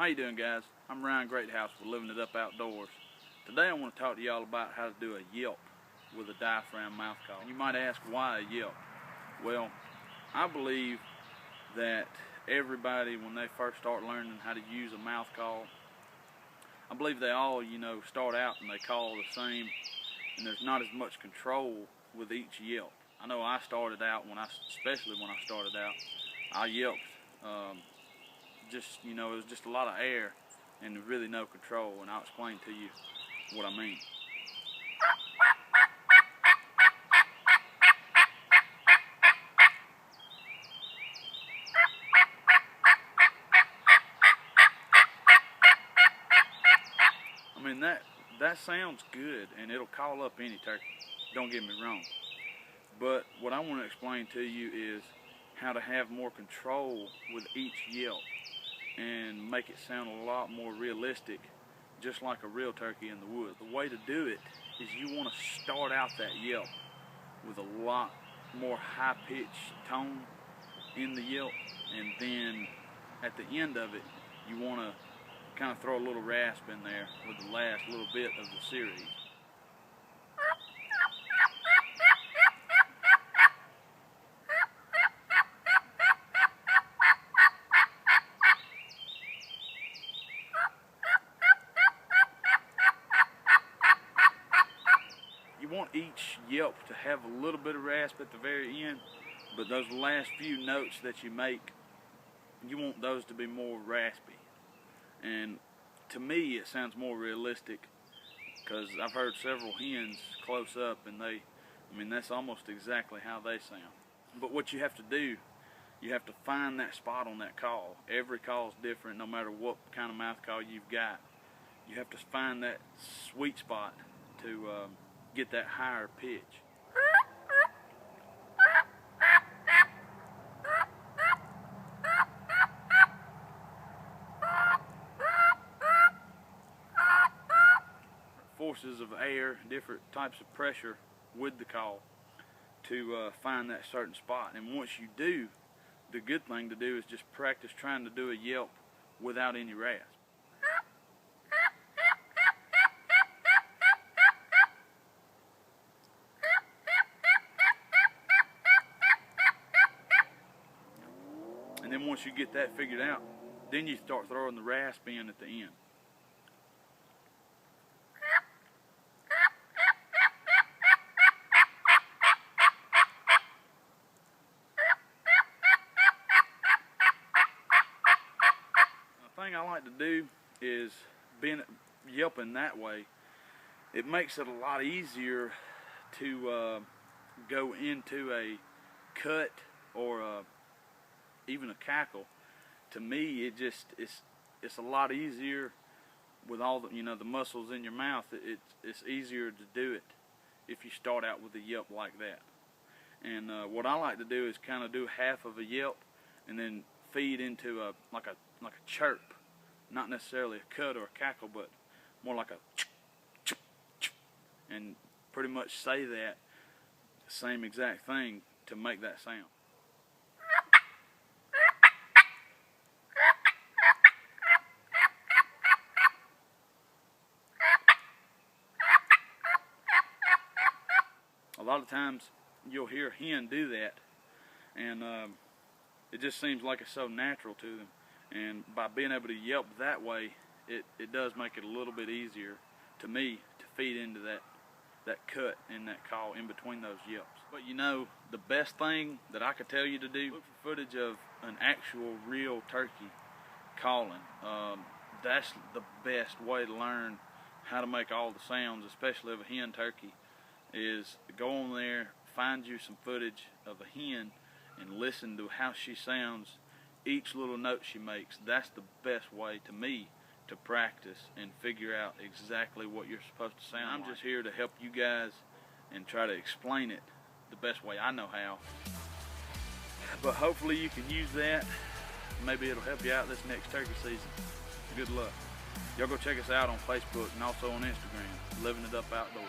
How you doing, guys? I'm Ryan Greathouse with Living It Up Outdoors. Today I want to talk to y'all about how to do a yelp with a diaphragm mouth call. And you might ask, why a yelp? Well, I believe that everybody, when they first start learning how to use a mouth call, I believe they all, start out and they call the same, and there's not as much control with each yelp. I know I started out, especially when I started out, I yelped, it was just a lot of air and really no control, and I'll explain to you what I mean. I mean, that sounds good, and it'll call up any turkey, don't get me wrong. But what I want to explain to you is how to have more control with each yelp and make it sound a lot more realistic, just like a real turkey in the woods. The way to do it is you want to start out that yelp with a lot more high-pitched tone in the yelp, and then at the end of it, you want to kind of throw a little rasp in there with the last little bit of the series. You want each yelp to have a little bit of rasp at the very end, but those last few notes that you make, you want those to be more raspy. And to me, it sounds more realistic, because I've heard several hens close up, and that's almost exactly how they sound. But what you have to do, you have to find that spot on that call. Every call is different, no matter what kind of mouth call you've got. You have to find that sweet spot to get that higher pitch. Forces of air, different types of pressure with the call to find that certain spot. And once you do, the good thing to do is just practice trying to do a yelp without any rasp. And then once you get that figured out, then you start throwing the rasp in at the end. The thing I like to do is, yelping that way, it makes it a lot easier to go into a cut or even a cackle. To me, it's a lot easier with all the the muscles in your mouth. It's easier to do it if you start out with a yelp like that. And what I like to do is kind of do half of a yelp and then feed into like a chirp, not necessarily a cut or a cackle, but more like a ch ch ch, and pretty much say that same exact thing to make that sound. A lot of times you'll hear a hen do that, and it just seems like it's so natural to them. And by being able to yelp that way, it does make it a little bit easier to me to feed into that cut and that call in between those yelps. But the best thing that I could tell you to do, look for footage of an actual real turkey calling. That's the best way to learn how to make all the sounds, especially of a hen turkey, is go on there, find you some footage of a hen and listen to how she sounds, each little note she makes. That's the best way, to me, to practice and figure out exactly what you're supposed to sound. I'm just here to help you guys and try to explain it the best way I know how. But hopefully you can use that. Maybe it'll help you out this next turkey season. Good luck. Y'all go check us out on Facebook and also on Instagram, Living It Up Outdoors.